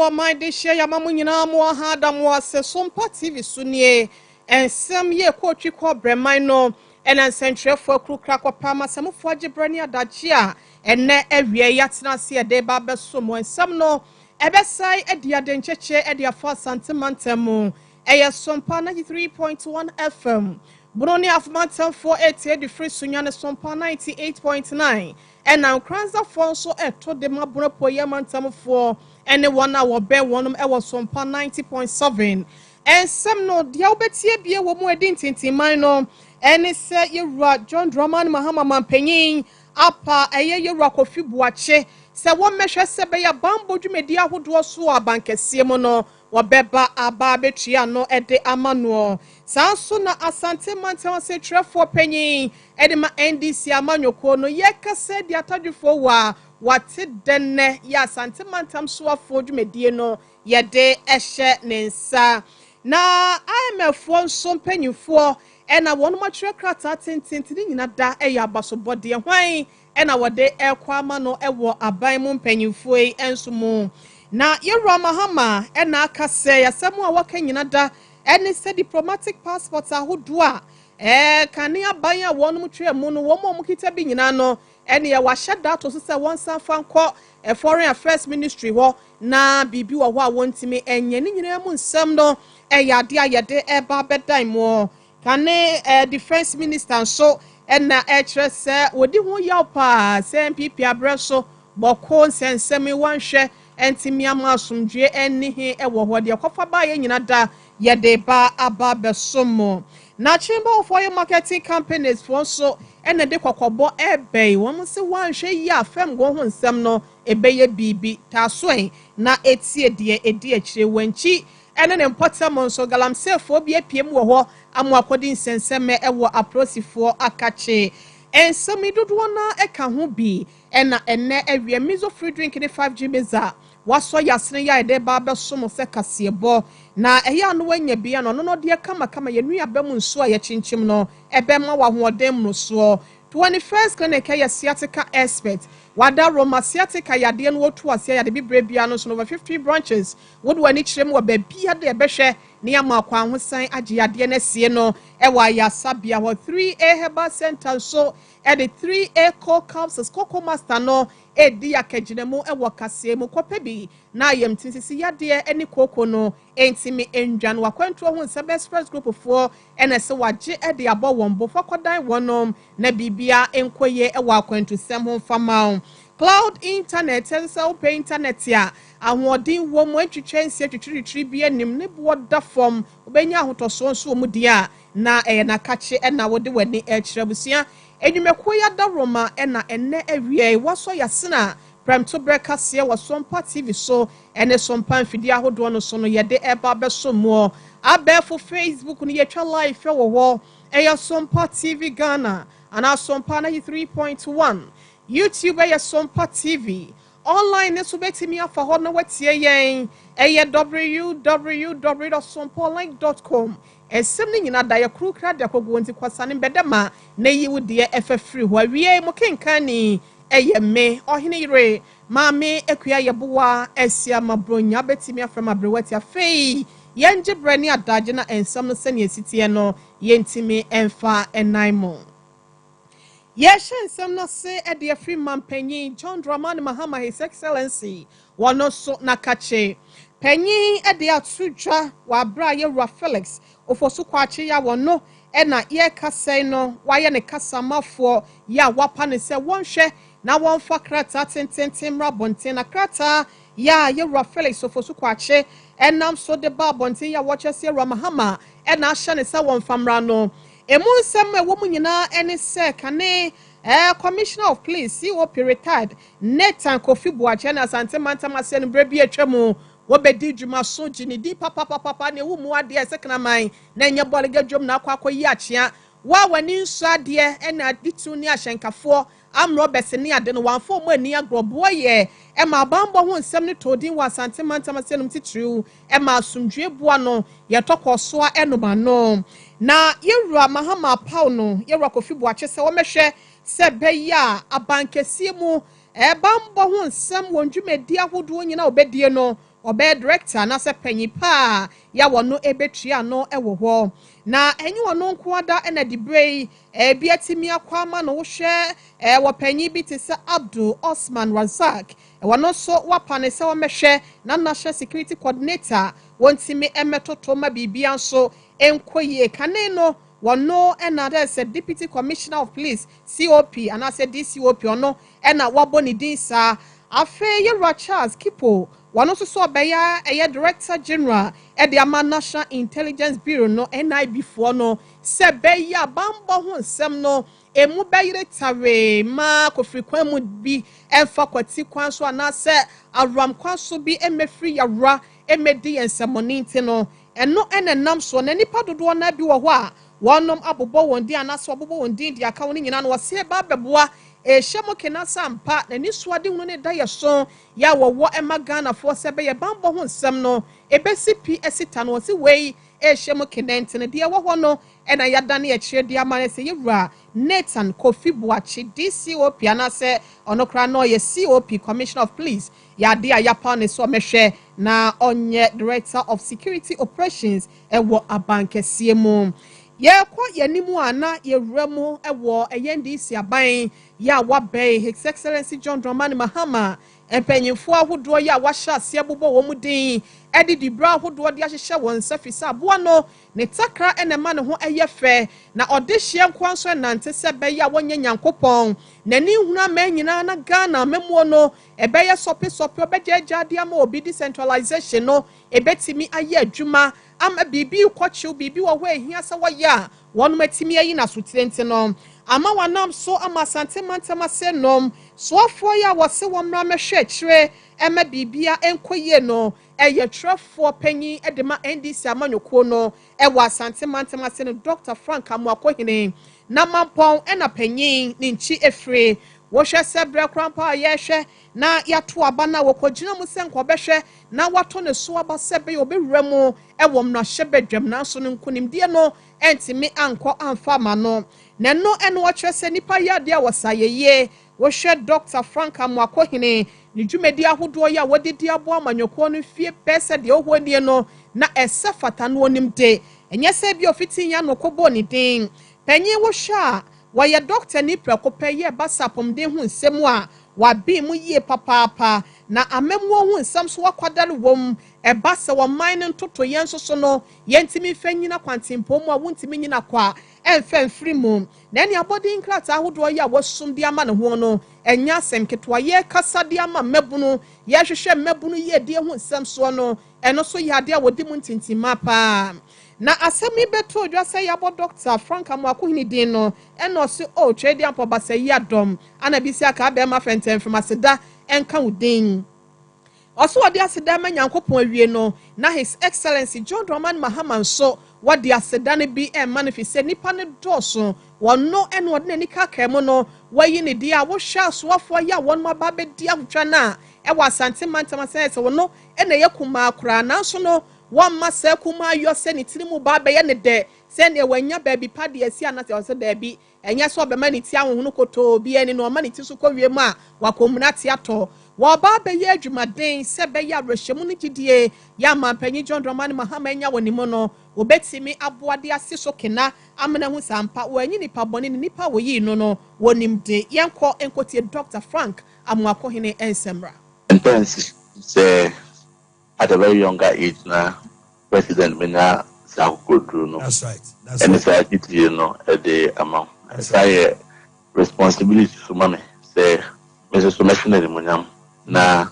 for my dish ya mamunyina mo hada mo ase Sompa TV sunie ensem ye kwotwi kobremai no ena nsentrefo krukra kwapama samufo agebrani adachi a enne awie yatena se de ba besomo ensem no ebesai ediade ncheche ediafa santimantemu eye Sompa 93.1 FM Broni afmantam 480 the free sunyane Sompa 98.9 and now Kranza Fonso eto de mabuna poye mantam for anyone our bear one Sompa 90.7 and some no diabetia be a woman tinti mino and it said you John Drummond Mahama Mampenyin apa eye you rock of buache se one measure sebe ya bambo media who do so a bank siemono wabeba ababetia no ede amano sanso na asante mantam se trefo penyin ede ma NDC amanyoko no yeka se di atadwefo wa wate denne ya asante mantam so afo dwumedie no yede ehye nensa na IMF nso mpanyufo ena wonu matwe krata tententini nyina da eya abasobode hwan ena wode ekwama no ewo aban mu mpanyufo enso mu na yero mahama ena akase yasemu a waka nyina da ene se diplomatic passport ahodo a kane aban a wonu mutwe mu no wo mo kita bi nyina no ene ya wahye da to so se wonsan fanko foreign affairs ministry ho na bibi wo ho a wontimi enye ni nyina mu nsam no yade ayede eba bedan mo kane defense minister so na kire se wodi ho yaw pa se MPP abreso boko nsensemi wanhwe entimi amasumdwe enihi ewo ho de kofa ba ye nyina da yede ba aba besomo na chamber of oil marketing companies for so ene de kokobo ebe won se wanhwe ya fam go ho nsem no ebeye bibi tasoen na etie de edi akire wanchi ene ne mpotamo so galamsefo bi apiem wo ho amo akodi nsenseme ewo aprosifo akache ensemi dodo na eka ho bi ena enne awie mizo free drink ne 5G meza waso yasene ya ede ba besomo se kasebo na eya no wanya bia no no de kama yenu abam nso a ye chinchim no ebema wa hoodem no so 21st clinic ya sciatica expert wada Roma sciatica yade no wotu ase yade bibre bia no so over 50 branches would wani kirem wa ba bia de behwe ne ama kwa hosan age yade na sie no ewa ya sabia wo 3A herbal center so e the 3A cold capsules cocoa master no edi akaginemu ewo kase mu kopebi na yem tinsisi yade eni koko no entimi endwan wakwanto ho nsa best friends group for NS waje edi abo wombo fakodan wonom na bibia enkoye ewo akwanto sem ho fama cloud internet sensa open internet ya ahoodin wo mu atwitwense atwitwitwi bia nim ne bo da form obenya ahotoso nso mu dia na na kache na wode wani ekirabusia enwumeko ya da Roma na enne awie waso yasena premto breka se wa Sompa TV so ene Sompa mfidi ahodo no so no yede eba beso mo abefo Facebook ni yetwa live wo ho eya Sompa TV Ghana ana Sompa 93.1 YouTube eya Sompa TV online so betimi afa ho no watie yen eya www.sompolike.com esem ni nyina da yakru kra da kogo nti kwasane bedema na yiwu de efafiri ho awie mo kenkani eye me ohene yire maame ekua yeboa esia mabronya betimi aframa brewati afei yenje brani adaje na ensam no sene esitie no yentimi emfa enaimo Yeshen semna se edi free man penyin John Drummond Mahama His Excellency wano so nakache penyin edi atudwa wa bra ye Felix ofosu kwache ya wano ena ye kase no waye ne kasamafo ya wapa ne se wonhwe na wonfa krata tententem rabonten na krata ya ye Felix ofosu kwache enam so de ba bonten ya wache se Mahama ena ahye ne se wonfamra no emunsem wo munyina ene se kane commissioner of police CO retired Netan Kofi Boache na Asante Mantam ase no brebi atwamu wo bedi dwuma so gini di papa ne wo mu ade sekena man na nya bolega dwom na akwakoyi achia wa wani nso ade ena ditu ni ahyenkafo amro besene ade no wanfo mu ani agrobo ye e ma bambo ho nsem ne todin wa Asante Mantam ase no titiriu e ma asumdwe bua no ye tokoso a enoma no na yewura Mahama Paul no yewura Kofi Boache se wo mehwe se beya abankesie mu bambo ho nsem wondwumedi ahodo nyina obedie no obey director na se panyi pa ya wono ebetua no ewo ho na enyi wono nkoada na dibrei bi atimi akwama no wo hwe wo panyi bi te se Abdul Osman Razak wono so wapane se wo mehwe na national security coordinator wontimi emetoto ma bibia nso enkoye kane no wono ena there said deputy commissioner of police COP and I said DCOP ono ena waboni din sa afe Yera Charles Kipo wono so beya director general e the ama national intelligence bureau no NIB fo no se beya bambo ho nsem no emu beyire tare ma kofrikwan mu bi emfa kwati kwan so ana se awram kwan so bi emefri yawra emedi ensemoni nti no eno enenam so na nipa dodo na bi wo ho a wonom abobo wondi anaso abobo wondi di aka woni nyina no wose ba beboa ehye mo kena sampa na ni suade hunu ne da yeso ya wowo emagana fo se be ye bambo ho nsem no ebesi pi esita no wose wei ehye mo kena ntene de wo ho no ena yada na ye kire de amane se yewura Nathan Kofi Buachi DCOP anase onokra no ye COP Commissioner of Police ya de ayapa ne so mehwe na onye Director of Security Operations ewo abankesie mu ye kwa yanimu ana yewramu ewo NDC aban ya wabe His Excellency John Dramani Mahama empanyimfo ahodo ya wahya ase abobo wo mudin edidi bra ahodo de ahyehye won safisa aboa no ne takra enema ne ho eyefe na odehye nkwanso nante se be ya wonye nyankopon nani hunu ama nyina na Ghana memuo no ebeye sope obejeja de ama obi decentralization no ebetimi aye adwuma ama bibi kwachiu bibi wo hwe hia se wo ya wonu matimi ayi na sotirenti no ama wanam so ama santemantama se nom so afo ya wose womra mehwe kire ema bibia enkoye no eye trefo panyi edema NDC amanyoko no ewa santemantama se no Dr. Frank Amoakohene na mampon ena panyi ni nchi efre wo hwe sebre krampa yehwe na yato abana wokogina mu se nkobehwe na wato ne so aba sebe obewramu ewo mna hyebedwam na so ne nkonimdie no entimi anko amfa ma no neno eno wakyerese nipa yade a wasayeye wo hwe Dr. Frank Amoakohene ni dwumedi ahodo ya wodedi abo amanyoko no fie pese de ohwani no na esefata no onimde enye se bi ofiti nya no kobo ni din panyi wo hwa waye doctor ni prekope ye basapom de hu nsem a wabi mu ye papaapa na amemwo hu nsam so wakwadale wom ebasa wo mine ntoto yenso so no yentimi fanyina kwantempo mu a wontimi nyina kwa emfa mfiri mu na ene abodi nkrata ahodo ya wasum de ama ne ho no enya asem ketwa ye kasa de ama mabunu ye hwehwe mabunu ye de hu nsam so no eno so ya de a wodi mu ntintima pa na asemi beto odwa se yabo Dr. Frank Amoakohene din no eno se o trade ampo basa yi adom ana bisi aka be ma fenten from aseda enka udin oso odi aseda ma nyankopon awie no na His Excellency John Dramani Mahama nso wadi aseda ne bi manifest nipa ne doso wono eno odi ne nika kemo no wayi ne dia wo hwa soafo ya won ma ba be dia hutwa na e wa asante mantama se wono ena yakuma akura na nso no wamma se kuma yose ni tirimu ba be ye ne de se ne wanya ba bi pade asi anase o se da bi enya so be mani ti ahunu koto bi eni no mani ti so kowie mu a wakomuna ti ato wo ba be ye adwumaden se be ya rehwemu ni gidie ya mampanyi John Dramani Mahama enya woni mu no obetimi aboade ase so kena amena hu sampa wo anyi nipa bone ni nipa wo yi no no wonimde yenko enkotie Dr. Frank Amoakohene ensemra intense say at a very younger age now, President Mina Sakudru, no. That's right. That's and right. it's at the amount. As I responsibility to mommy, say, Mrs. Commissioner Munyam, na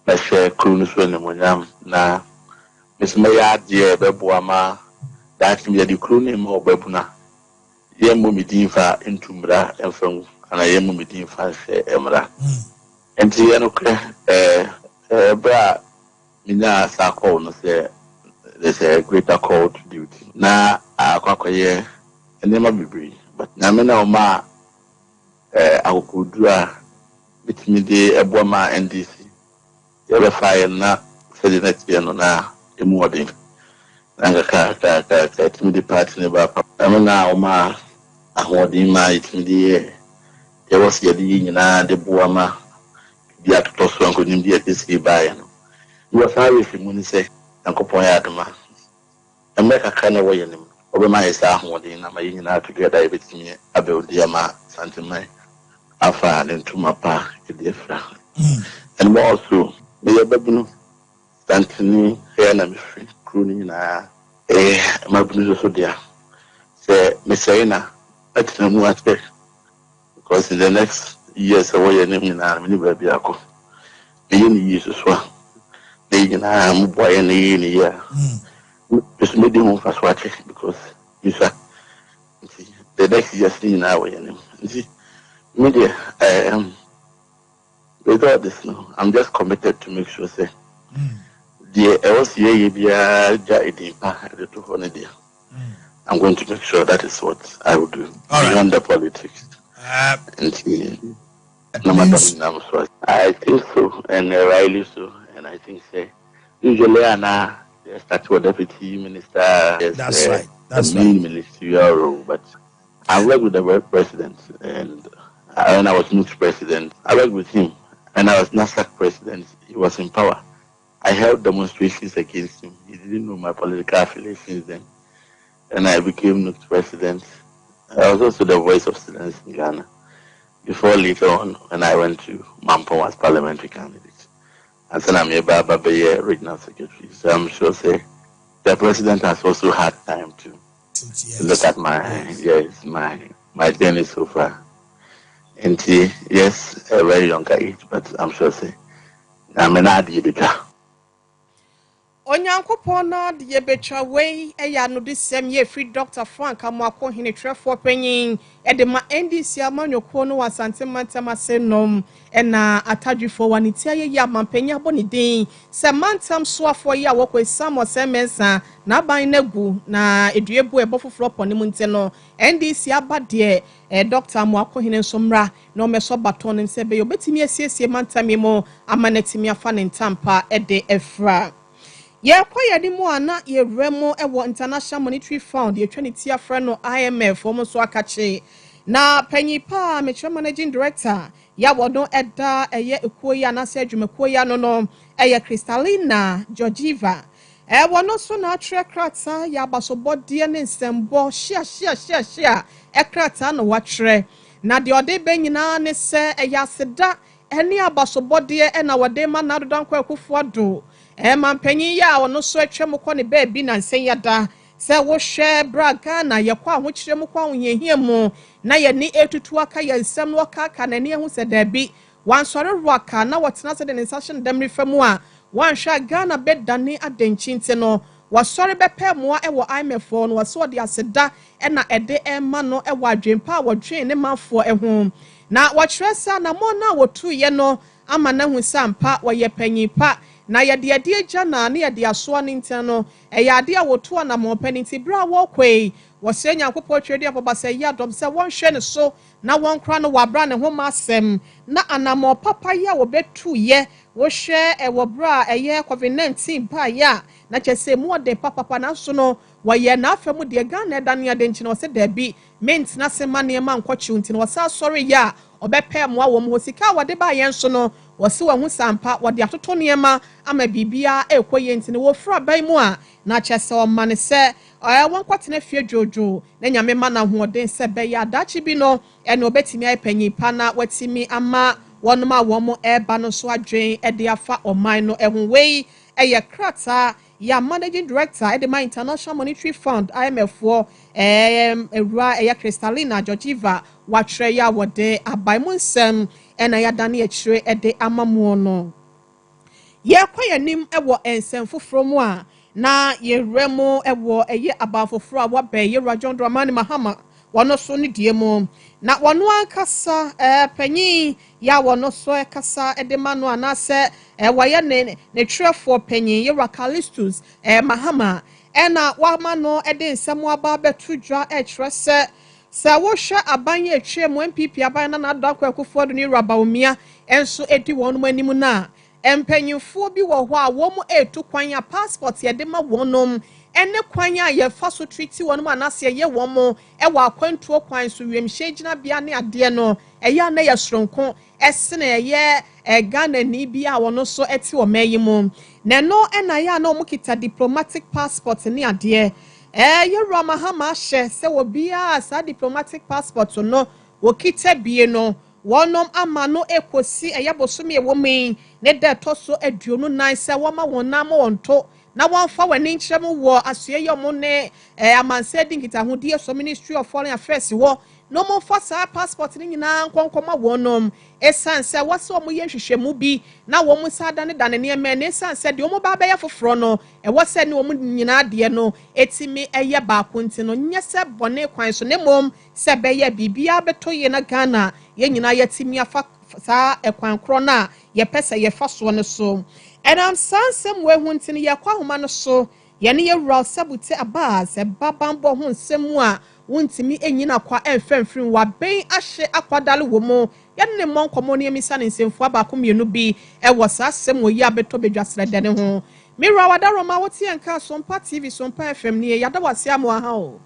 Meshe Krunus Munyam, na Miss Maya, dear Bebuama, that me the Krunim or Bebuna, Yemu Midinfa into Mra and from and I am Midinfa, Emra. And Tiano, bra. Mina Sako no say there's a greater call to duty. Na akwakoye enema bibiri but na me na oma akokudura bitimi de eboama NDC yebe fire na fedi na tie no na emu odin na ka timi de party ne ba pa na oma ahodin ma itimi de yebo se de nyina de boama bia to so anko nim de tisi ba ya no You was Irish when you say, Uncle Poyadama. And make a kind of way in him. Over my Sahwadi, and I'm in out together with me about the Ama Santamai. I found into my pa, different. And more so, the Babuno, Santini, here and free, crooning, my blue so dear. Say, Miss Serena, that's no more aspect. Because in the next years, away and in our mini baby, I go. The years as well. The boy and the year. Just medium for watching because you said the next year seen now. Media, without this, no, I'm just committed to make sure, say, the LCA, I'm going to make sure that is what I will do beyond the politics. And no matter I think so, and rightly so, and I think say usually Anna start with deputy minister. That's right. That's the main ministerial role, but I worked with the president, and when I was NUC president, I worked with him. When I was NASAC president, he was in power. I held demonstrations against him. He didn't know my political affiliations then. And I became NUC president. I was also the voice of students in Ghana. Before later on, when I went to Mampong as parliamentary candidate. And then I'm a Baba Baye regional secretary. So I'm sure say the president has also had time to look at my journey so far. And yes, a very young age, but I'm sure say I'm an idea. Onyankopon na de betwa wei eya no de sem ye free Dr. Frank Amwako hene trefo panyin e de ma NDC amanyoko no wasante mantama senom e na atadwifo wanitia ye ya mampanya boni din se mantam soafo ye awoko samo semensa na ban nagu na eduebu e bofoforo pone mu nte no NDC abade Dr. Amwako hene nsomra na omeso baton nse be obetimi asiesie mantami mo amanetimi afa ne ntampa e de efra. Ye kwa di mu ana ye remo ewo International Monetary Fund ye twenty afra no IMF omo so akache na panyipa mecha managing director ya wodo eda eye ekoyi anase adwumakoyi no eye Kristalina Georgieva wono so na atrekrata ya basobodie ne nsembo shia ekrata no watre na de ode benyina ne se eye aseda ene abasobodie na wode ma na dodankwa akufo do mampanyi ya ono so atwem ko ne baabi na nsen yada se wo hwe braga na ye kwa ho kyerem kwa ohihia mu na ye ni etutu aka ye nsem no aka na ne hu se dabi wansore roaka na wotena se de nsashin demri famu a wanhwa Ghana bedane adanchinte no wasore bepe moa ewo IMF no waso de aseda na ede ema no ewo adwempa wodwen ne mafo eho na wokyeresa na mo na wotu ye no ama na hu sampa woye panyipa na yade ade agya na yade asoa ne ntano yade a woto na mo paninti bra wo kwei wo se nyankopɔ twedi abobasa yi adom se won hwe ne so na won kra no wabra ne ho masem na anamo papa ya wo betu ye wo hwe wo bra COVID-19 pa ya na kyese mu ode papa na so no wo ye na afemu de Ghana dan ya de nchi no se da bi mint na se mane ma nkɔkye nti no sa sorry ya obepe mo wo mo sika wode ba yen so no wose wahu sampa wode atoto niema ama bibia ekoye ntine wo fra ban mu a na kyese o mane se won kwatena fie jojo na nyame ma na hoɔden se be ya dachi bi no ene obetimi apanyi pa na watimi ama wonma wo mo eba no so adwen de afa oman no ehun wei eye krata ya managing director at the International Monetary Fund IMF for ewura Kristalina Georgieva watre ya wode abaimunsem ena ya dane akire ede amamuo no ye kwayanim ewo ensem foforo mu a na ye remo ewo eye abafoforo a wabe ye Rajon Dramani Mahama wono so ne die mu na wono ankasa panyi ya wono so kasa ede manu anase waye ne trefo panyi ye Rakalistus Mahama ena wama no ede nsem aba betu dwa kyerese sa wo hwe abanye etwe mu MPP abanye na adakwa akufo do ni Rabaomia enso edi won mu anim na empanyimfo bi wo ho a wo mu etu kwan ya passport ye de ma wonom ene kwan ya ye fa so treaty wonom anase ye wo mo e wa akwantuo kwan so wiemhye gina bia ne ade no eya na ye soronko esene ye Ghana ni bia wono so eti o mayi mu na no ena ya na omukita diplomatic passport ni ade yewura mahama hye se obia sa diplomatic passport no wokita bie no wonom ama no ekosi eyabosome ewomi ne de toso aduonu nan se woma wonam wonto na wonfa wani nkyerem wo asue yomo ne amanse dinkita hodie so Ministry of Foreign Affairs wo no mo fa sa passport ni nyina nkonkoma wonom esanse wase omo ye hwehwemu bi na wo mu sa dane dane ne eme ne esanse de omo ba ba ya foforo no wase ne omo nyina de no etimi eye ba konti no nyese bone kwan so ne mom se be ye bibia beto ye na Ghana ye nyina yetimi afa sa ekwan kro na ye pese ye fa so ne so enam sansem we huntini ye kwa homa no so ye ne ye wura sabute abaz e babambo ho nsemu a wontimi enyina kwa emfemfrim wa ben ahye akwadale wo mu ye ne monkomo ne emisa ne nsemfu abako mienu bi e wo sa asem wo yi abeto bedwasre de ne ho mira wadaroma wotie nka Sompa TV Sompa FM ne yada wase amwa ha o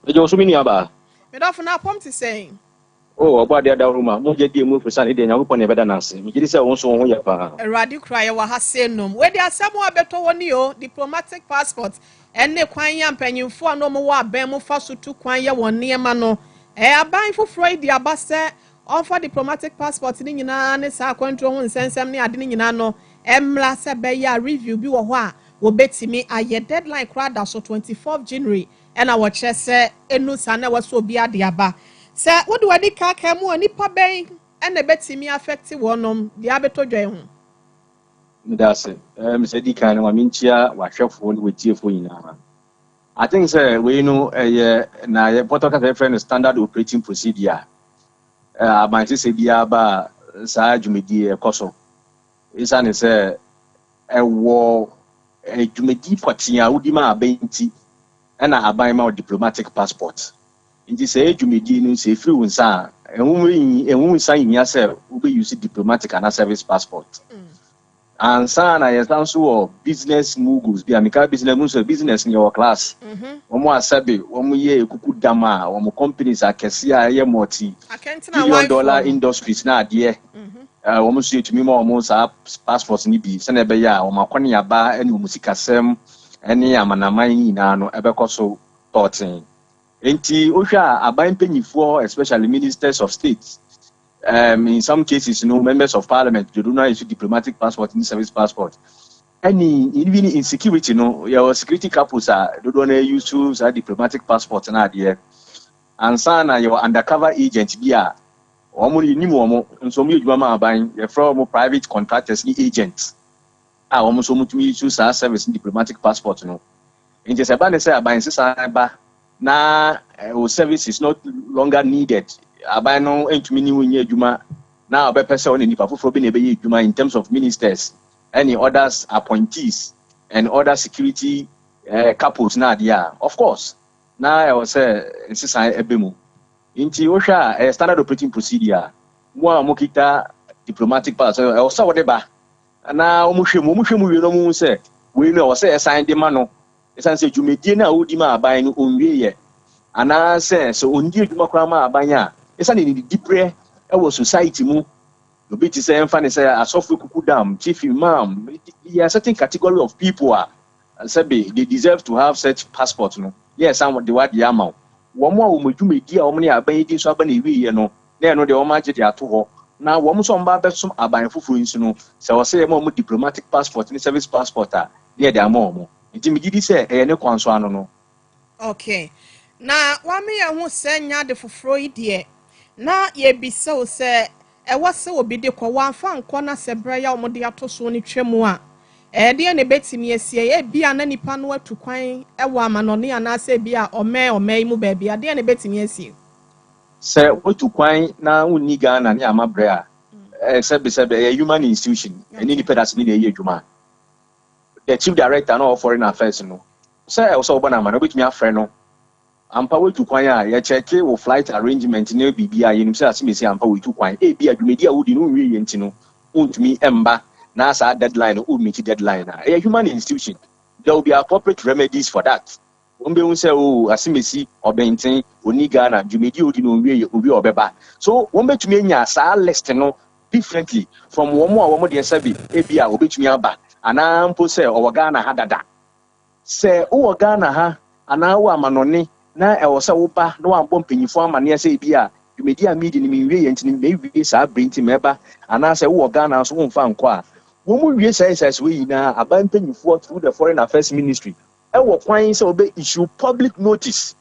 ejo so mini aba me dafo na pom ti sen oh oba de adaroma mo je die mu fusa ne de nyankopon ne beda nase mi gidi se won so ho ye pa eradi kraye wa ha senom we de asem wo abeto woni o diplomatic passport enne kwan ya mpanyimfo a no mo wa aban mo fa so tu kwan ya won niema no aban foforo di abase offer diplomatic passport ni nyina ne sa kwantro ho nsensem ne ade ni nyina no emla se be ya review bi wo ho a wo betimi aye deadline krada so 24th January ena wo kire se enu sa na waso obi ade aba se wo de wadi ka ka mu onipa ben ena betimi affect wonom di abeto dwen ho ndase me se di kan wa minchia wa hwefo ne wetiefo nyina I think say we know na ye protocol friend standard operating procedure aban se bia ba sa dwumedi ekoso isa ne se ewo dwumedi potia wudi ma abenti na aban ma diplomatic passport nti se dwumedi no se free wonsa ehun nsa nya se we be use diplomatic and service passport and sana yes also business moguls bi amika business in your class omo asabe omo ye kuku dama omo companies akese a ye multi $1 industries na ade omo so etumi ma omo sa passports ni bi se na be ya omo akone yaba ene omo sikasem ene amanaman nyina no ebekoso 13 enti ohwa aban panyifo especially ministers of state in some cases, members of parliament, they do not issue diplomatic passport and service passport. Even in security, your security couples they don't use diplomatic passport and idea. And sana your undercover agent be a and some you mama buying from private contractors agents. Almost so much use our service diplomatic passport. In just about say buying na service is not longer needed. Abai no entumi ni wonye adwuma na obepese on nipa foforo bi na ebe ye adwuma in terms of ministers any others appointees and other security couples na dia of course na I was say insisa ebemu nti wo hwa standard operating procedure mo amokita diplomatic pass e o sa wode ba na omuhwemu wi no mu se we no o say sign de ma no esan se dwumedie na odi ma aban no onwie ye ana se so ondi adwuma kwa ma aban a esa ni dipre ewo society mu obi ti say emfa ne say asofu kuku dam chief imam there are certain category of people say they deserve to have such passport no yes some the what the amount wo mo wo madwumedi a wo ne aban di so aba na wi ye no na no de wo ma gye de ato ho na wo mo so mba besom aban foforo nsi no say wo say mo diplomatic passport ni service passport ne de ama mo nti mi gidi say ne kwanso ano no okay na wa me ye hu say nya de foforo yi de na ye bisa o se wase obi de kwa wanfa nko na sebra ya omode atoso ni twemu a de ne betimi asie ye bia na nipa no atu kwan wa amanone ana se bia ome mu ba bia de ne betimi asie se otu kwan na unni Ghana ni amabra sebe a human institution any nipedas ni ye adwuma the chief director no foreign affairs no se o so bona ma no betimi afre no ampa wetu kwan a ye check wo flight arrangement na bibia ye nim se asimesi ampa wetu kwan bi adwumedi a wodi no nwie ye ntino untumi emba na asa deadline o meet deadline a human institution there will be appropriate remedies for that ombe un se o asimesi obenten oni Ghana adwumedi odi no nwie ye obi obeba so wombetumi anya sa list no differently from wo mo a wo mo de sabi bi a obetumi aba ana mpo se Ghana ha dada se o Ghana ha ana wo amanone na e wo se wo ba na wa mpanyifo amane se bia media media ni mewie yenti ni mewie sa brinti meba ana se wo Ghana so wo mfa nko a wo mu wie sai we yina abanpanyifo through the foreign affairs ministry e wo kwan se obe issue public notice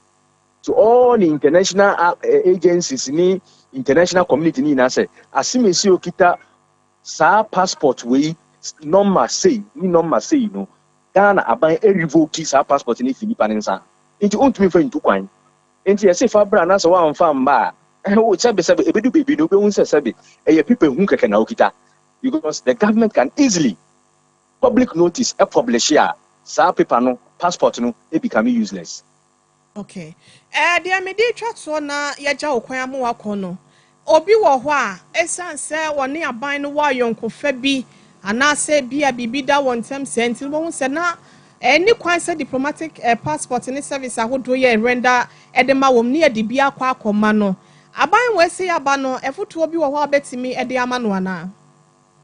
to all the international agencies ni international community ni na say asimesi okita sa passport we normal say no Ghana aban revoke sa passport ni Philippa nsa nti ontumi fa ntu kwan nti yesi fa bra na so wa mfa mba o sebe ebedu bebi no be hun sebe people hu keke na okita because the government can easily public notice publish ya sa paper no passport no become useless. Okay. Dear me di twa so na ya ja okwan amu akono. Obi wo ho a esan se woni aban no wa yonkofa bi anase bi a bibi da won tem senti wo hu se na ni kwan se diplomatic passport ni service ahodo ye render edema wom ni edi bi akwa akoma no. Aban we se aba no efuto obi wo ho abetimi ede ama no ana.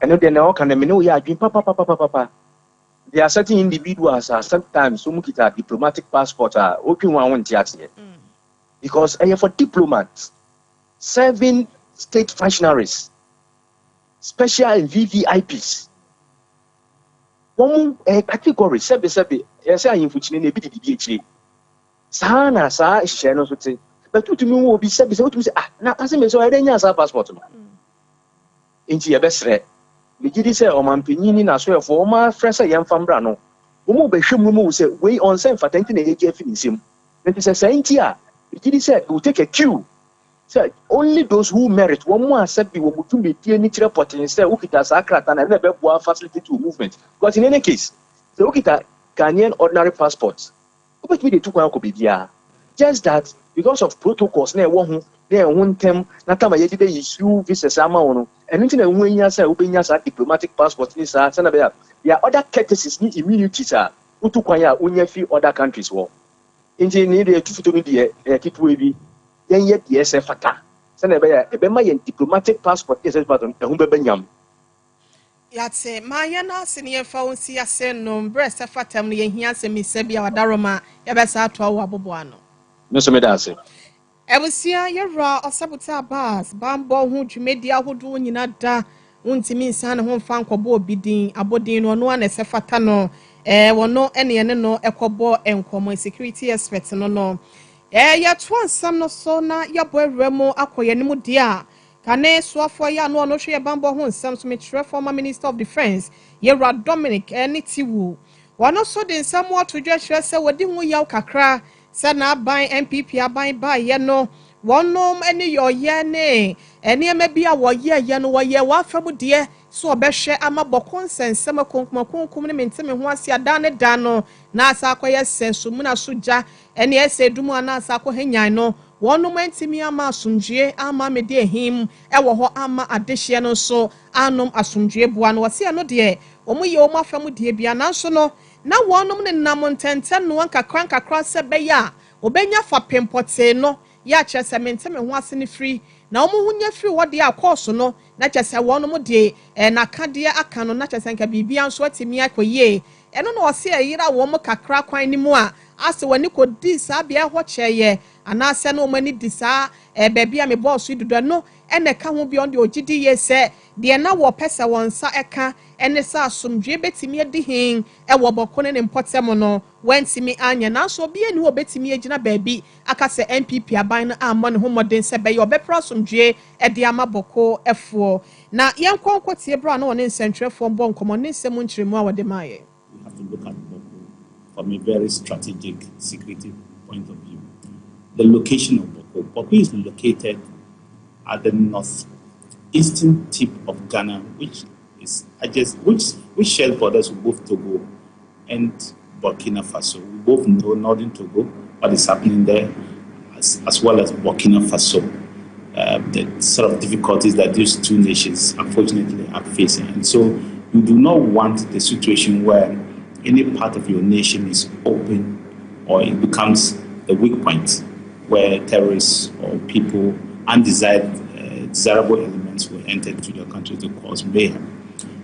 Eno de na o kan me no ya adwin papa. There are certain individuals sometimes who get diplomatic passport because for diplomats, serving state functionaries, special and VVIPs. One category, sebi, yes, I am functioning a bit of DHA. Sana, sa, share so say, but to me will be said, now as I so I didn't have a passport. Into your best threat. Bigidi say o mampanyini na so efo o ma fresa yem fambra no o mo be hwem mu say we on say fatenti na eje afi nsem nti say senti a bigidi say we take a cue say only those who merit one more accept bi wo mutum be tie ni kire potin say ukita sa krata na be boa facility to movement because in any case say ukita Ghanaian ordinary passport obet me dey tukwan ko bibia just that because of protocols na e wo hu na ehun tem na tama ye dey issue visa sama wono enu na ehun nya say obenya sa diplomatic passport ni sa na be ya other courtesies ni immunities a utukwan ya onya fi other countries wo nti ni dey tufuto ni dey kitwe bi yen ye dey se fata na be ya e be ma yen diplomatic passport is passport ehun be banyam yate ma ye na se ne fa wonsi ase no breast fatam no ye hia se mi se bia wadaroma ye be sa to awo abobo ano no so me da ase Ebusia yera osabuta bas bambo hu dwumedi ahodo nyina da wontimi nsa ne ho mfa nkobo obidin abodin no no ana sefata no wono ene no ekobo enkomo security expert no ya to ansam no so na yabo awramo akoye ne mu dia kane soafo ya no no hwe bambo hu nsam so metre former minister of defense yera Dominic Tiwu wono so de nsam wato dwa hwe se wodi hu yaw kakra sana ban MPP aban ba ye no wonom eni yoye ne eni emebi a woye ye no woye wa fam de so obehwe ama bokonsensem konkum ne menteme ho ase ada ne da no na asa akoye senso mu na soja eni ese dumu ana asa akohenyan no wonom antimi ama asumdue ama mede ehim ewo ho ama adehye no so anom asumdue bua no wase no de omuye omu afam de bia na so no na wonom ne nam ntenten no nkakra se beya obenya fa pempote no ya kyerese menteme ho ase ne free na omuhunya free wo de akoso no na kyerese wonom de na kade aka no na kyerese nka bibia nso atimi akoye eno no wase ayira wo mo kakra kwan ni mu a ase wani ko di sa bia ho kyeye ana ase no mani di sa bebia me boss dudu no ene ka ho bia on de ogidi ye se de na wo pesa wonsa eka ene sa asomdwe betimi adi hin wo bokone ne mpotem no wentimi anya na so bia ni wo betimi agina baabi aka se MPP aban no ammo ne ho moden se be ye obepra asomdwe de ama boko efo na yenkonkotie bra na woni nsentwefo mbo nkomo ne nsem nkyiremu a wode maye. We have to look at Boko from a very strategic security point of view. The location of Boko. Boko is located at the northeastern tip of Ghana, which shares borders with both Togo and Burkina Faso. We both know northern Togo, what is happening there, as well as Burkina Faso. The sort of difficulties that these two nations unfortunately are facing. And so you do not want the situation where any part of your nation is open or it becomes the weak point where terrorists or people, desirable elements will enter into your country to cause mayhem.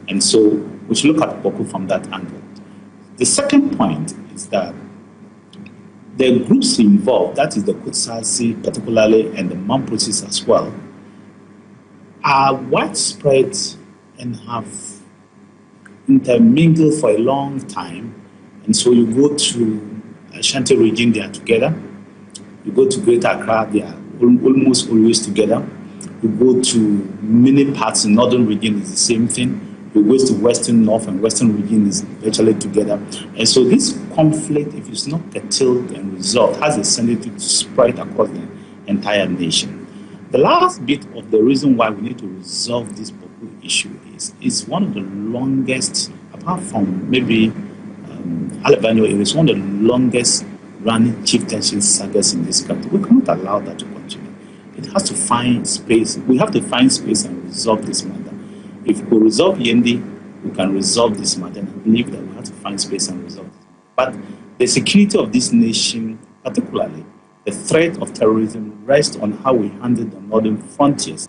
And so We should look at Boku from that angle. The second point is that the groups involved, that is the Kutsasi particularly and the Mamprosis as well, are widespread and have intermingled for a long time. And so you go to Ashanti region, they are together. You go to Greater Accra, they are almost always together. You go to many parts in northern region, is the same thing. You go to western, north, and western region is virtually together. And so this conflict, if it's not curtailed and resolved, has a tendency to spread across the entire nation. The last bit of the reason why we need to resolve this Boku issue is one of the longest, apart from maybe Alabama, it is one of the longest running chieftainship sagas in this country. We cannot allow that to continue. It has to find space. We have to find space and resolve this matter. If we resolve Yendi, we can resolve this matter. And I believe that we have to find space and resolve it. But the security of this nation, particularly the threat of terrorism, rests on how we handle the northern frontiers.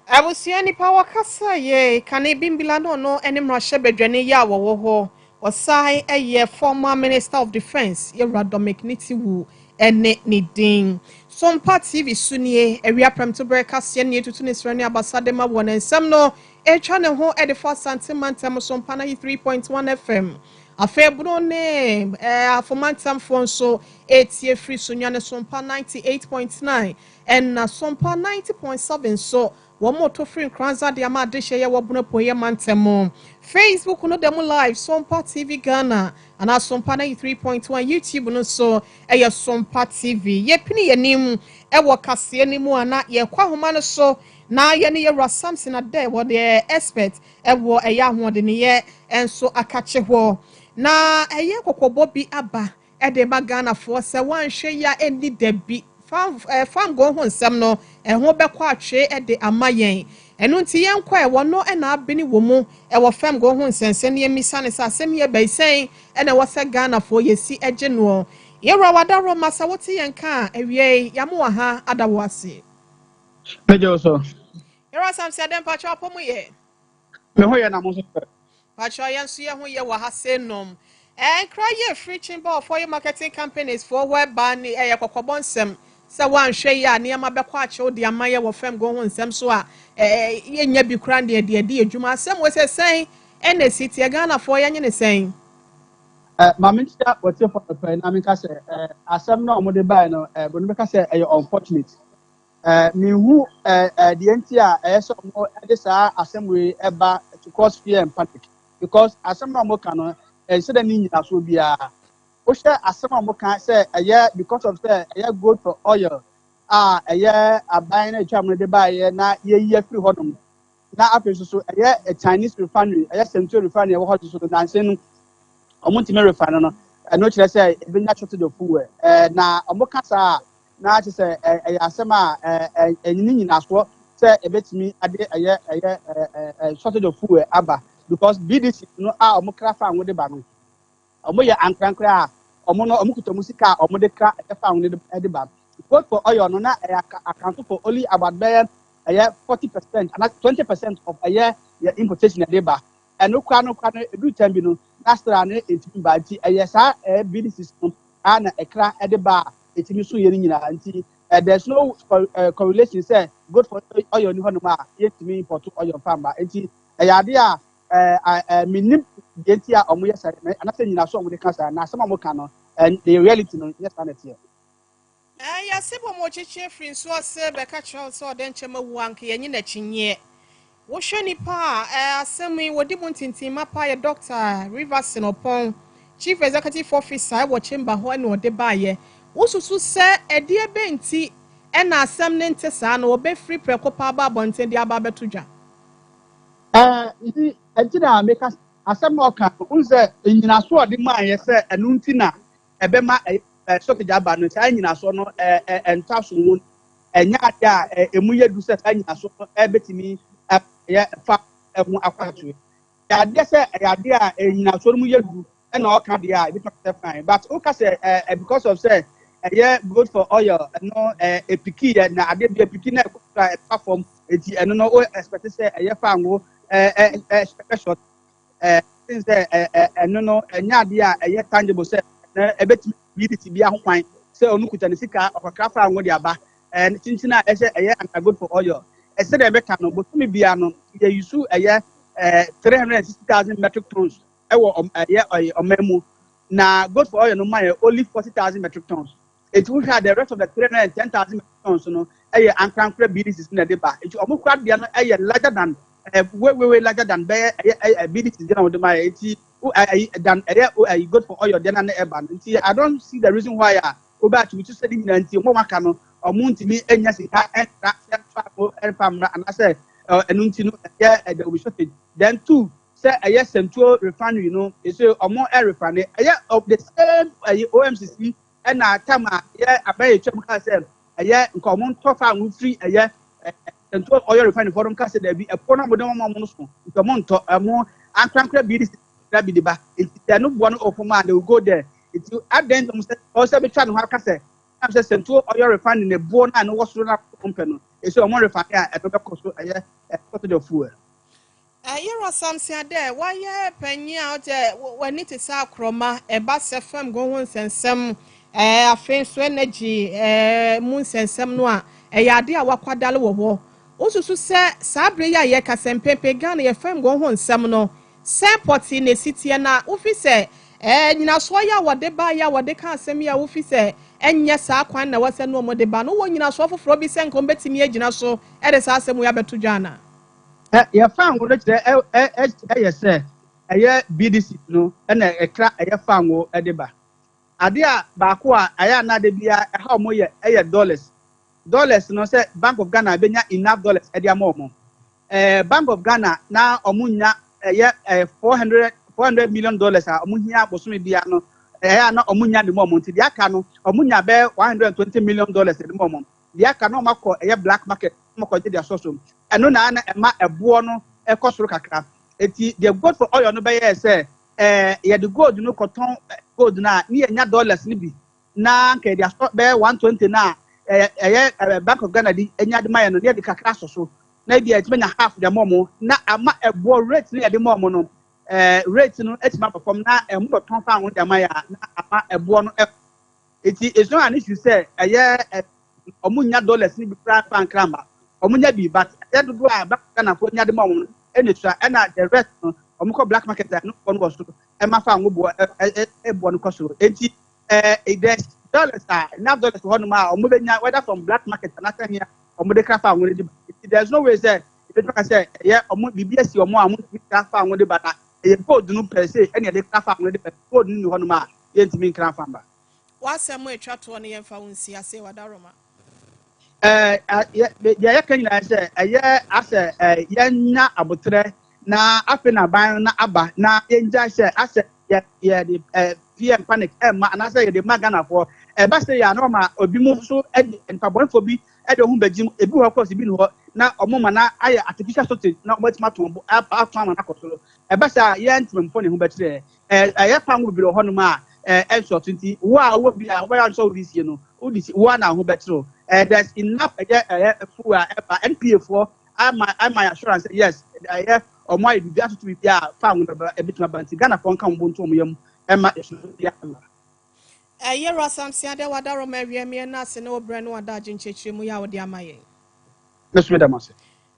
Abusiani power kasa ye kane bimbila no ene mrashe bedwane ya wo osai eye former minister of defense ye Radomik Nitiwu ene nidin Sompa TV sunie ewia premto breka se ne tutu ne srani abasade ma won ensem no etwa ne ho e de 4 cm Sompa na 3.1 FM afebro ne afomantam fon so etie free sunya ne Sompa 98.9 and na Sompa 90.7 so one more to free Kranza de Amade share wabuna poye mantemo. Facebook no demo live Sompa TV Ghana and our Sompa 93.1 YouTube no so eya Sompa TV. Ye pini ye nim ewa kase ni mu ana ye kwa homa no so na ye ne ye Samson ade wo de expert ewo eya ho de ne ye enso akache ho. Na eye kokobo bi aba e de ba Ghana for se wan hwe ya eni debi fam go ho nsem no ho bekọ atwe de amayen enu nti yenkọ e wono na abeni wo mu wo fam go ho nsense ne emisa ne sa asem ye baisen na wo se Ghana fo yesi eje no ye rawada ro masa wote yenka awie yamo ha adawo ase Pejo so yero sam se dem pa chwa pomu ye me ho ye na mo so pa chwa yenso ye ho ye wa ha se nom cry ye free chamber for your marketing companies for whereby ni kokobon sem se wan hwe ya ne ma bekọ ache de amaye wo fam go ho nsem so a ye nya bi kura de adwuma asem we se sen ene city Ghana for ye ne sen ma me tia wote for pe na me ka se asem na omo de bai no bo me ka se unfortunate me hu the entia so mo de sa asem we eba to cause fear and panic because asem na omo kan no instead of ni nyina so bia o share asem omo kan se because of say good for oil aban na twa mo de bai na ye free hodom na afi so a Chinese refinery Central refinery wo hot so na nsen omo ntime refinery no no kire say e be nya shortage of fuel na omo kasa na ati say asem a nyina so say e betimi ade shortage of fuel aba because BDC no a omo krafa anwo de ba no omo ye ankrankra omo no omo kutomu sika omo de kra e fa anwo de ba vote for oil no na account for only about 40% and 20% of your importation at labor. And no do time no nastra ne etimi ba nti sa BD system and a cra at the bar etimi so yeri nyina nti there's no correlation say good for oil ni hono ma yetimi import oil farm nti ade a minim genti a omo yesa na say nyina so omo de kasa na some omo kan no and the reality no yes na tie ya sebo mo cheche free so se be ka chwa so de nchema wu anke yenye na chinye wo hwe nipa asemi wodi mu ntintin mapa ye doctor Rivers Sinopon chief executive officer wo chamber ho na ode baaye wo susu se ede ebe nti na asem ne nte sa na obe free prekopa ba bonten de aba betudwa nti entina make asem oka unze nyina so ode ma ye se enu nti na ebe ma shortage aba no sai nyina so no enta so won enya ade a emu ye du se sai nyina so betimi fa emu akwatu ya de se ya de a nyina so mu ye du na oka de a bi talk fine but oka say because of say good for oil no piki na ade bi piki na platform enti eno no expect say fa ngo short things no enya de a tangible say na ebetimi biditi bia ho kwan say onu kuta ne sika okakra fa anwo de aba tintina and good for oil said ebeka no botumi bia no ye yusu 360,000 metric tons ewo omemu na good for oil no my only 40,000 metric tons it will have the rest of the 310,000 metric tons no ankrankra biditi na de ba it omukra bia no larger than way larger than BDT than good for oil then and urban. I don't see the reason why over to study until more can or moon to me and yes and I say there will be shortage. Then two say a yes central refinery, it's a more air refinery of the same OMCC and Tama I buy a chemical cell a common top and free and to oil refinery for them cast there be a corner with them monster. It's a month a more and crankle be that be the back. If they're not one of them, they will go there. It's you at the end also be trying to have cast. I'm just sent to oil refinery the bone and what's run up company. It's a more refinery at the cost of the fuel. You're something there. Why, penny out when it is our chroma, a bus FM goings and some a face energy, moons and some noir, a yadia wakadalo war. Also, say, Sabria yakas and pepe gun, a firm go home some no. Sampot in the city and now, Ufi say, and now swaya what they buy ya what they can't send me a Ufi say, and yes, I quite know what's a no more de ban. No one in a sofa for Robbie and combat me agent so, and as I say, we have to Jana. Your farm will say BDC no and a crack a farm will ediba. Adia Bakua, Ayana de Bia, how more dollars no say Bank of Ghana benya enough dollars at their momo. Bank of Ghana now omunya 400 million dollars omunya bosumi bia no na omunya the moment the aka no omunya be 120 million dollars at the moment the aka no mako black market mako dey source eno na ema ebo no ekosoro kakra eti the gold for oil no be say ye the gold no cotton gold na ni enya dollars ni bi na nke dia be 120 na Bank of Ghana di enya de maye no dey kakra so na bia etimenya half the momo na ama ebo rate na de momo no rate no etima perform na mo ton fa won de maye na ama ebo no it's not an issue say omunya dollars ni bi franc kramba omunya bi but do Bank of Ghana for nya de momo enetra na the rest no omukọ black market no kon go so e ma fa ngo ebo no koso enti there's dollars enough dollars for no ma omubenya whether from black market and after here fa ngo de there's no way say if you say omu bibia si omu amu fa ngo de bata gold no per se ene de fa ngo de gold ni ho no ma yentimi nkran fa mba Wasem etwa to ne yemfa wonsi ase wadaroma ya kan na say ase yenya abotre na afi na ban na aba na yenja say ase the PM panic ma na say the magana for ba say ya no ma obi mu so empabon for bi e de hu bagim ebi ho course bi no na omoma na aye artificial shortage na omatima to atwa na akosoro ba say ya ntim mfo ne hu betre ya pa ngu bi ho no ma so 20 wo bi a wo ya so this year no udisi wo na hu betre there's enough for NPA for my assurance yes or my be to be found a bit of banty Ghana for come to yam Emma Yero samsia de wadaro me na se no brand no adagin chechemu ya wode amaye let's read them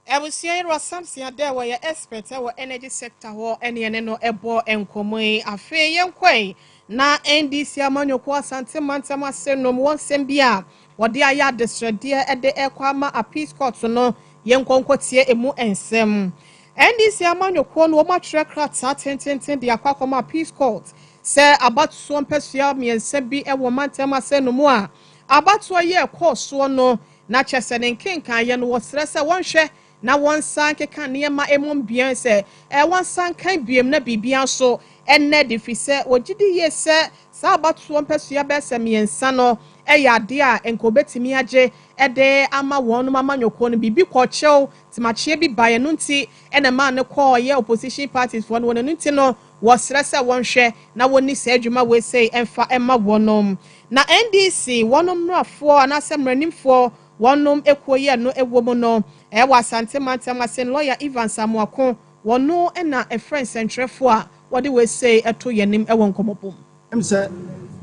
Ebusia yero samsia de wo ye expert wo energy sector ho ene no ebo enkomoi afe yenkwai na NDC amanyoko asante mantem asenom wonsem bia wode aya desrede ede ekwama a peace court no yenkonkotie emu ensem NDC amanyoko no ma trekra ta tententen de akwakoma peace court se abatuo mpesua miense bi ewo mantem asenom a abatuo ye koso no na chese ne nkenkan ye no wosre se wonhwe na wonsan keka niema emom bian se wonsan kan biem na bibia so enne de fi se wogidi ye se sa abatuo mpesua be se miensa no yade a enkobetimi age ede ama wonu mama nyoko no bibi kwochew timachie bi baye no nti ene ma ne call ye opposition parties for no nti no wosre se wonhwe na woni se adwuma we say emfa emma wonom na NDC wonom rafo anase mranimfo wonom ekoye no ewomo no wasante mantem asen lawyer Ivan Samuako wono na a friend centrefo a wode we say eto yenim e won komopom em say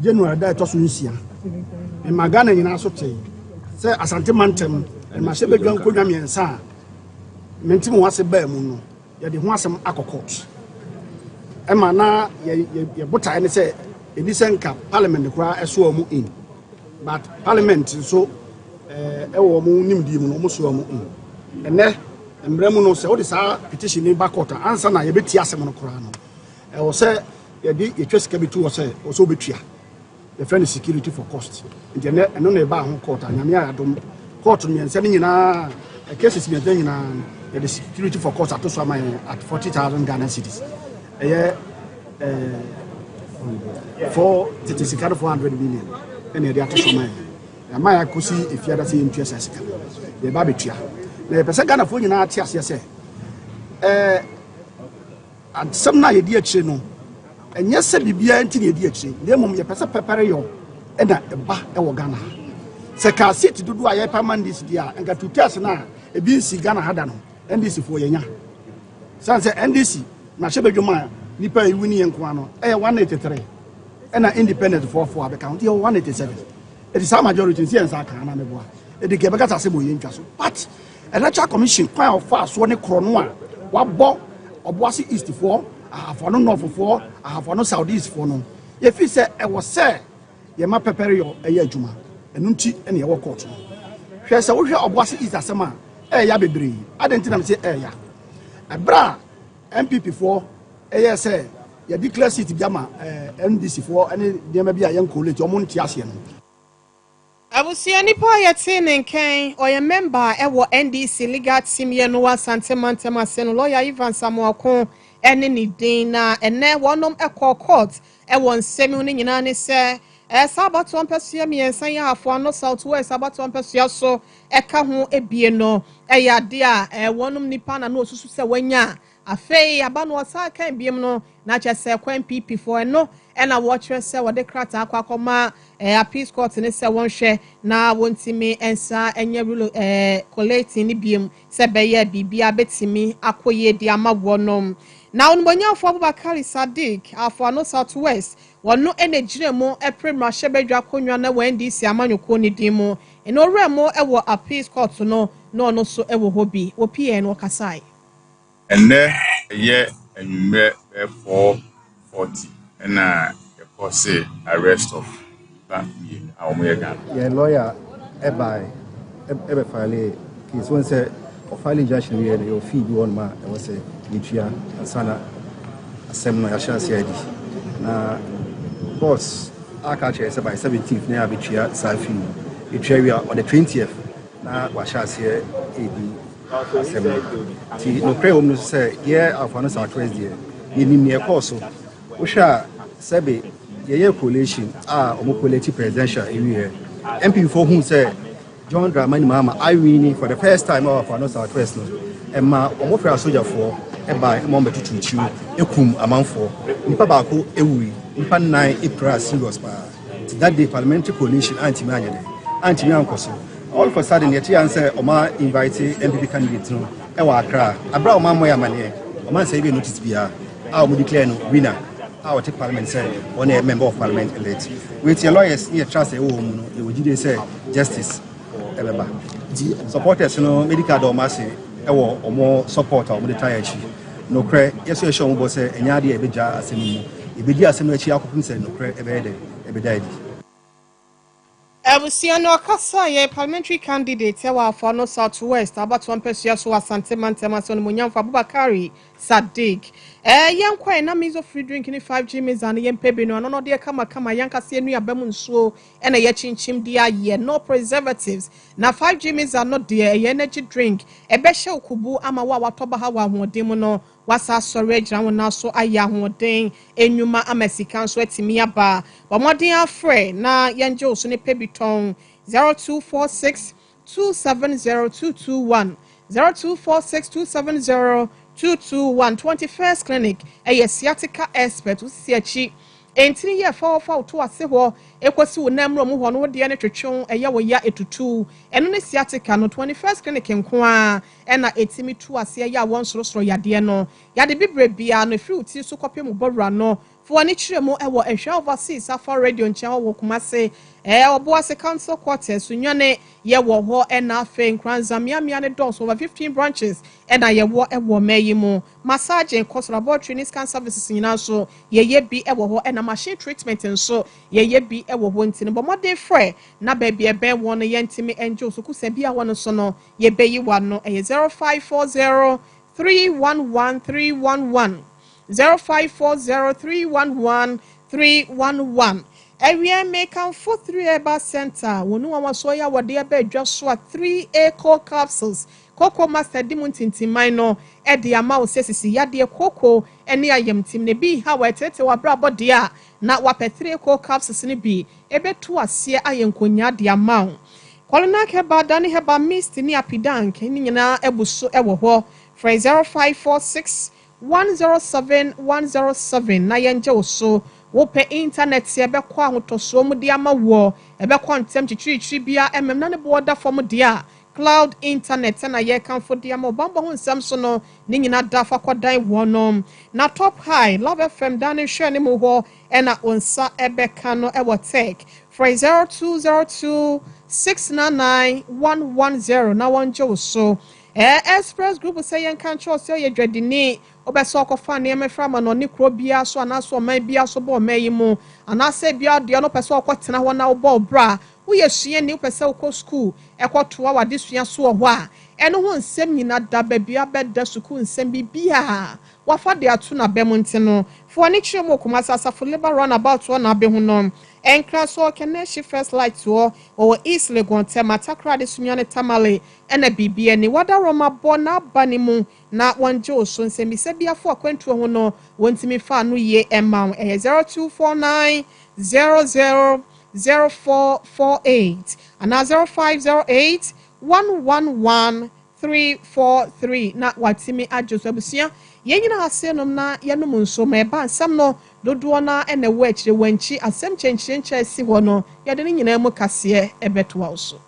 January da to so nsia e magana nyina so tey say asante mantem e ma se bedwan kodwa miensa mentim wase ba mu no ye de ho asem akokot e ma na ye botae ne say edisenka parliament kura eso mu in but parliament so e wo mu nimdi mu no mo so mu in ene embremu no se odi sa petition ni bakota ansa na ye beti asem no kura no e wo se ye di ye twesika bitu wo se wo so betua the friend security for cost nti ene eno na e ba ho court anyame adom court no yense ni nyina cases mi den nyina the security for cost atoso aman at 40,000 Ghana cedis ye for 400 million ene dia atoso aman amaya kosi efiada se yentua sasika ye ba betua na pese Ghana fo nyina ati ase se ansam na ye di akire no enye se bibia nti ne di akire na mom ye pese pepere yo e na eba e wo Ghana se ka seat dudu aye permanent dia enga tutas na e bi nsi Ghana hada no NDC fo ye nya sanse NDC na shebedwuma nipa ewini yenko ano e 183 e na independent for abeka nti 187 it is a majority nsi ensa kan na meboa e de gebeka tase bo ye ntwa so but electoral commission kwan of fast so ne kro no a wabọ oboase east for ahafo no north for ahafo no south east for no ye fi se e wo se ye ma prepare yo e ya adwuma enu nti ene ye wo court no hwe se wo hwe oboase east asema e ya bebre adenti na me se e ya ebra MPP for e ye se ye declare seat biama NDC for ene de ma bia ye nkoleti omo nti ase no abusia nipa yete nenken oye member ewo NDC legal team ye no wasante mantema no lawyer Ivan Samuako ene ni din na ene wonom ekọ court ewo nsemi ni nyina ne se sabato ampesua miensa ya afo no southwest sabato ampesua so eka ho ebie no ya de a wonom nipa na no osusu se wanya afei aba no osa kan biem no na chese kwan PP for no ena watcher se wode krata akwakoma appeals court ne se wonhwe na wontimi ensa enye rule collecting ni biem se beye bibia betimi akoye di amagwo nom na onbonyafo Abubakar Sadiq afo no southwest wono enegiremo eprimra shebedwa konwa na NDC amanyoko ni dimu eno remo ewo appeals court no no so ewo hobi opn wakasai ene ye enwumre 440 na e cause arrest of that ye awon Ghana ye lawyer ebe file case when say of filing injunction here your fee be one ma e was say litua asana asem no ya CID na boss aka che say by 17th na abitua safi litua we on the 20th na wa share edi asem ti no pray home no say here afano southwest there ye nim ne course wo sha sebe ye coalition omo political presidential area MP for who say John Dramani Mahama I win for the first time of our southwest no emma omo fra soldier for eba mo betutuchu ekum amanfo nipa ba ko ewuri nipa nan epra serious pa that day parliamentary coalition anti me anyede anti me ankoso all of a sudden yet answer oma invite MPP candidate no e wa Accra abra oma moya mane oma say be notice bia omo declare no winner our parliament say one a member of parliament elect with your lawyers here trust e wo mu no e wogide say justice eleba the supporters no medical domasi e wo omo supporter omo de tie achi no kre yeso yeso omo bo say enya de e beja asemu e bedi asemu achi akopun say no kre e be de e be dai abusia no kasa ye parliamentary candidate wa for no southwest about one person so asante mantema so no munyamfa Abubakar Sadiq yankwa na mizo free drink ni 5G mizan yempebi no no de kama yankase enu abamu nsuo na ye chinchim dia ye no preservatives na 5G mizan no de energy drink ebehye okubu ama wa watoba ha wa hodem no wasa sore agyina wona so aya hoden enwuma amasikan so atimi aba bomodin afre na yenje oso ne pebiton 0246 270221 0246 270 221 21st clinic sciatica expert usisiachi entini ye fa to ase ho ekosi wo namro mu ho no de ne twetwe eye wo ya etutu eno ne sciatica no 21st clinic nko a na etimi to ase ya won sorosoro yade no yade bibre bia no fi uti so kopem bowra no fo ani kire mu ewo ehwe overseas afa radio nche wo kumase obo ase council quarters sunwane ye wo ho na afa nkranza miamia ne dos over 15 branches na ye wo ewo mayi mu massage and cost laboratory ni scan services nyina so ye bi ewo ho na machine treatment nso ye bi ewo ho ntini bo modern frɛ na ba bi ebe won ye ntimi enjo so kusa bi a won so no ye be yi wa no 0540 311311 0540311311 Area make am for 3 Eba Center. Wonu wa so ya wode eba dwa so 3 Eco capsules. Cocoa master dimuntinti minor e de ama o sesisi ya de cocoa ene ayam tim ne bi ha wa tete wa bra body a na wa pe 3 Eco capsules ne bi ebe to ase ayenkonya de ama. Kolona ke ba dani heba mist ni apidank ni nyina ebuso ewo ho 0546 107 107 na yenje oso wo pe internet se be kwa hotoso mu dia ma wo ebe kwa ntem chichiri bia na ne border form dia cloud internet na ye kan fo dia ma bamba ho nsam so no ni nyina da fa kwadan wonom na top high love fm dan hwe ne mu ho na onsa ebe kan no ewo tech 0202 699 110 na wonje oso express group say yen kan cho so ye dwadini obeso okofa ne emefra ma no ne kro bia so anaso man bia so bo mayi mu anase bia de no pese okotena ho na wo bra wo ye sua ni pese okọ school ekotoa wade sua so ho a eno ho nsem nyina da ba bia beda school nsem bia wafa de atu na bem ntino fo ani kire mo kuma sasafo labor run about one na be hu no enkra so keneshi first light to o east legon tema takra de sunyane tamale ena bibia ni wada roma bona banimu na wanje oso nsemi se bia fo akwantu ho no wontimi fa no ye emma 0249 000448 and 0508 111 343 na watimi ajoso abusia yenyina asenom na yenom nso ma eba nsam no dodo na ene wo akire wanchi asem chenchenche si ho no yede ni nyina mu kase ebeto also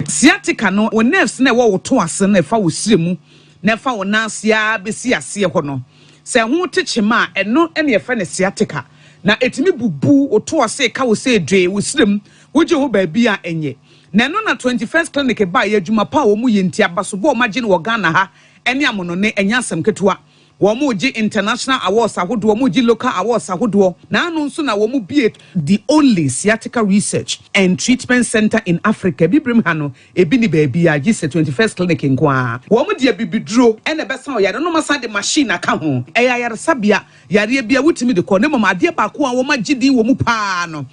sciatica no wo nerves na wo to ase na fa wo siremu na fa wo nansia besi ase ho no se ho techema eno ene ye fa ne sciatica na etimi bubu wo to ase ka wo se dwe wo sirem wo je ho ba bia enye na no na 21st clinic ba ye adwuma pa wo mu ye ntia baso bo magine wo Ghana ha ene amono ne enyasem ketua wo mu gi international awards ahodo wo mu gi local awards ahodo na anu nso na wo mu bie the only sciatica research and treatment center in Africa bibrim ha no ebi ni ba bia gi 21st clinic nkoa wo mu dia bibiduro ene besa o yare no masa de machine aka ho yare sabia yare bia wutimi de ko ne mama ade ba ko a wo magidi wo mu pa no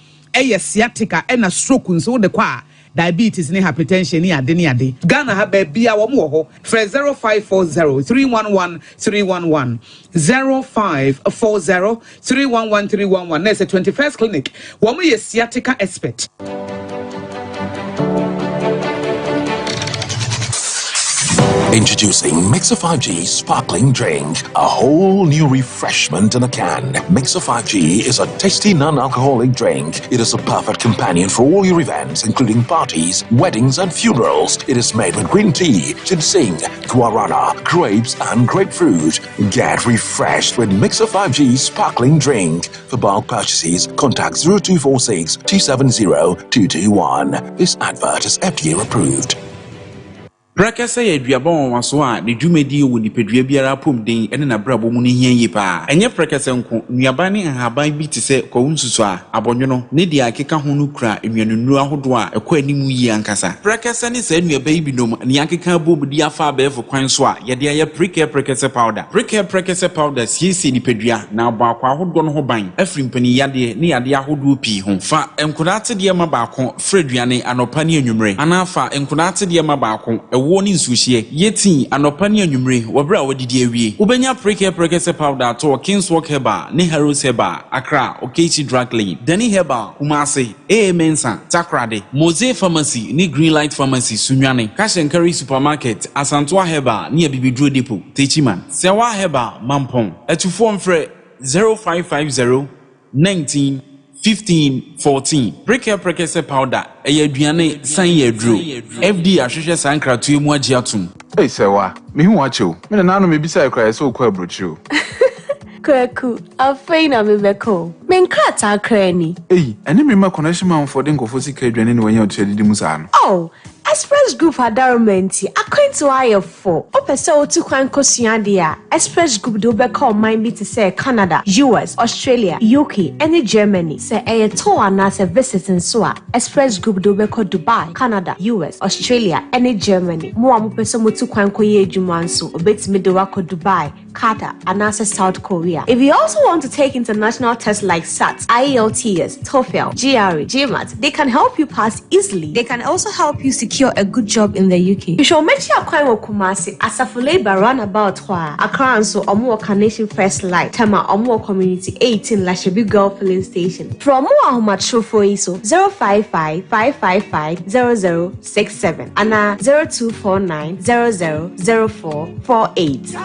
sciatica ena stroke nso de kwa diabetes ni hypertension ni ade Ghana ha ba bia wo mo ho 0540 311 311 0540 311 311 na 21st clinic wo mo ye sciatica expert. Introducing Mixer 5G Sparkling Drink, a whole new refreshment in a can. Mixer 5G is a tasty non-alcoholic drink. It is a perfect companion for all your events, including parties, weddings, and funerals. It is made with green tea, ginseng, guarana, grapes, and grapefruit. Get refreshed with Mixer 5G Sparkling Drink. For bulk purchases, contact 0246 270 221. This advert is FDA approved. Brakasa ye duabon waso a ne dwumadi wo nipadua biara pomden ene na brabo mu ne hia yi pa enye brakasa nko nuaban ne ahaban bi te se kwawunsusu a abonwono ne dia akeka ho no kura enwanunu ahodo a ekwa animu yi ankasa brakasa ne sa nuaban bi nom ne akeka bobudi afa abefo kwan so a ye de aye brakasa powder siesi nipadua na abo akwa ahodo no ho ban afri mpani yade ne yade ahodo pi ho fa enkodate de ma baako freduane anopa ne anwumre anafa enkodate de ma baako woni nsuhie yeti anopa ne anwumre wobra wodidi awie ubenya brakasa powder to Kingswalk Herbal ne Heroes Herbal Accra Okechi Drug Lane Dani Herbal Kumasi Mensa Takrade Mose Pharmacy ne Greenlight Pharmacy Sunwane Cash and Carry Supermarket Asantwa Herbal ne Bibidro Depot Techiman Sewa Herbal Mampong etufo mfre 0550 19 15 14. Breaker prekese powder. Aduane san yedro. FD ahwehwe sankratu mu agi atum. Hey, Sewa, me who watch you. Me na no me bisa cry so kwa brochu. Kwaku, afeina mebeko. Menkrata krani. Hey, ene me ma connection man for den kofo sika aduane ne wanya otwedi musa no. Oh, Express Group adarumenti akwantu ayefo. Opese otu kwan kosua dia. Express Group do be call mine be to say Canada, US, Australia, UK, and Germany. Say a tour and say visiting so Express Group do be call Dubai, Canada, US, Australia, and Germany. Mo amopese motu kwan koye adwuma nso obetimi de wako Dubai, Qatar, and South Korea. If you also want to take international tests like SAT, IELTS, TOEFL, GRE, GMAT, they can help you pass easily. They can also help you secure a good job in the UK. You should make sure you Kumasi Asafule Roundabout Accra so Omo Carnation First Light, Tema Omo Community 18 Lashabi Girl Filling Station. From more much for ISO 055 555 0067 and 0249 000448.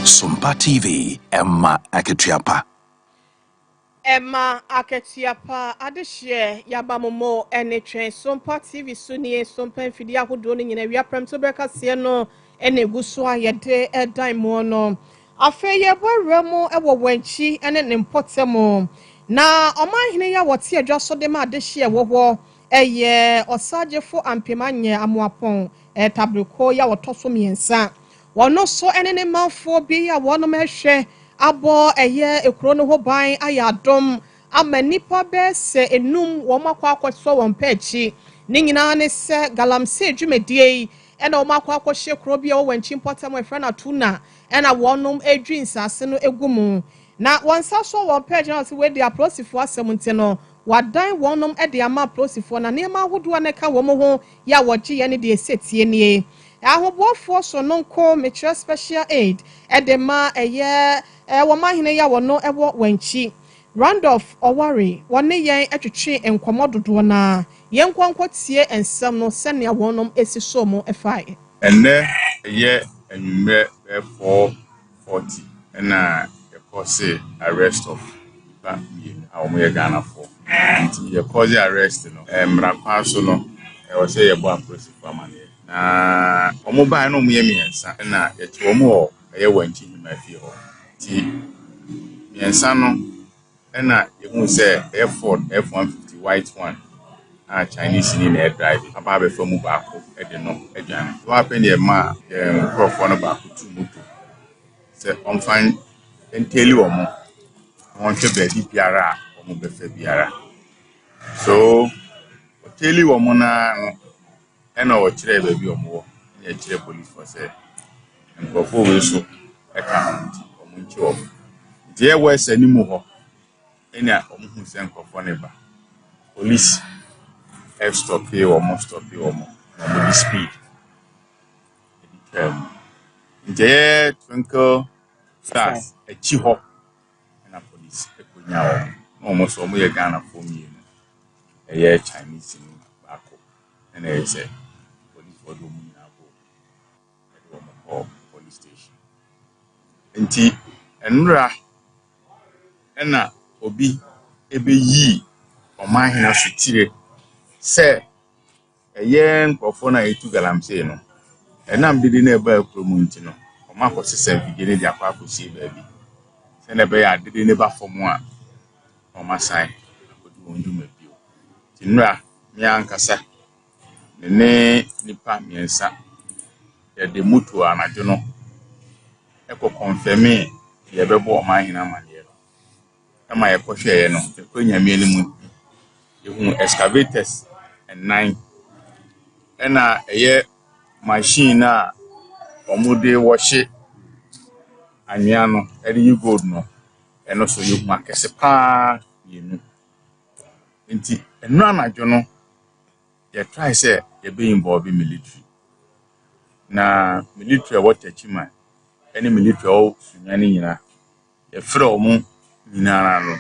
Sompa TV, Emma Aketiapa. Emma Aketiapa, Adishye, Yabamomo, ene train, Sompa TV, Sunny, Sompa, Fidia, who doing in a Yapram to Becca Sieno, ene Guswa, Yade, a Daimono. Afe Yabo Remo, Ewa Wenchi, and an Impotemo. Na, Oma Hineya, what's here just so de ma Adishye, Wowo, ye, or Saje for Ampimanya, Amuapon, Tabluko, ya, or Tosomi and Sa. Wano so ene manfo bi ya wono mehwe abo eye ekro no ho ban ayadom amanipa be se enum wo makwa akwaso won pachi ni nyina ne se galamse dwumedie ena wo makwa akwhye kro bi wo wanchi importam efra na tuna ena wonom edwin sase no egumu na wonsa so won pachi na se we dia prosifo asemnte no wadan wonom ede ama prosifo na nema ahodo na ka wo mo ho ya woje ye ne de setie nie ahobofo so no nko metre special aid edema eye woma hene ya wono ewo wanchi Randolph Owari wone yen atwetwe enkomododo na yen kwankwatie ensem no sene wonom esi so mo efai Ene ye enwumre 440 na ye cause arrest of that year awon ye Ghana for. Ye cause arrest no mrakwa so no e wo say ye bo approach for amane. Na omo ban no mo ye miensa na ye ti omo ye wanchi hima fi ho. Ti miensa no na ye hu say Ford F150 white one Chinese in air drive about be from Mubako at the no again. What happened here ma microphone about two moto. Say on fine and tell you more. I want to be DPR or Mubefe Biara. So tell you na and our chair baby or more. Yeah, chair police for say and before we so account or Muncho. There was any more any who sent for neighbor. Police F stop here or more stop here or more. The speed. There twinkle stars a chiho and a police a kunyao almost almost Ghana for me a year Chinese in Bako and I say police for the police station. And Ra and Obi ebe ye or my house to tire say a year for na etu galamse no. And I'm bidding a bell promoting. Marco said, beginning the aqua could see baby. Send a bear, I didn't never for more on my side. I could do my view. Tinra, Miancasa, the name Nipa Miensa, the Mutu and I don't know. Echo confirm me, the ever bought my in a man. Am I a posher? No, the queen minimum. You excavators and 9. And a year machine. Omude wash it anyano edi you gold no eno so you makese pa yenu nti eno anajo no ye try say ye be involved in military na military what achima any military o sunyani nyina ye frɛ omu nyina no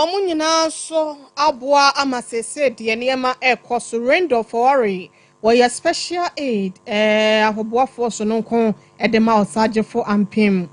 ọmụ nyinaa so aboa amasese de nneɛma ɛkɔ so rendo for wɔyɛ special aid ahoboafo so no nko ɛde ma ɔsagyefo ampem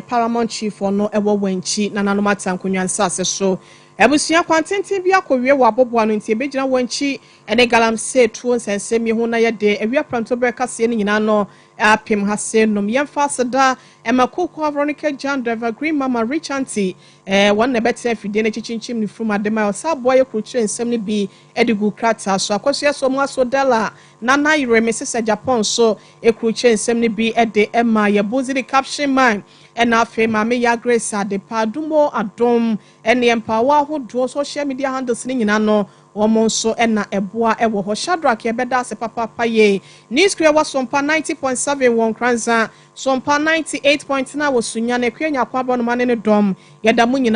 paramount chief no ɛwɔ wanchi na nanom atankonwa nsase so abusua kwantenten bi akɔwie wɔ aboboa no nti ebegyina wanchi ɛne galamsey tuo nsensɛm yi ho na yɛde awia pranto bɛkaseɛ no nyinaa no apem ha se nom yɛmfa aseda ɛmakoko veronica john driver green mama rich auntie wɔn na bɛtena afidie no kyikyikyim ne frum adema ɔsa aboa yɛ kurukyerɛ nsɛm no bi ɛde gu krataa so akɔsoɛ so mu aso dela nana yere mesesa japan so ekurukyerɛ nsɛm no bi ɛde ɛma yɛ bozidi caption man ɛna afei maame ya grace adepa adumo adom ɛne mpawa ahodoɔ social media handles ne nyinaa no wɔn nso ɛna ɛboa ɛwɔ hɔ shadrack yɛbɛda ase papapa yɛ news crew wɔ sompa 90.7 wɔn kranza sompa 98.9 wɔ sunya na ekua nyakwa abɔ no ma ne dɔm yɛda mu nyinaa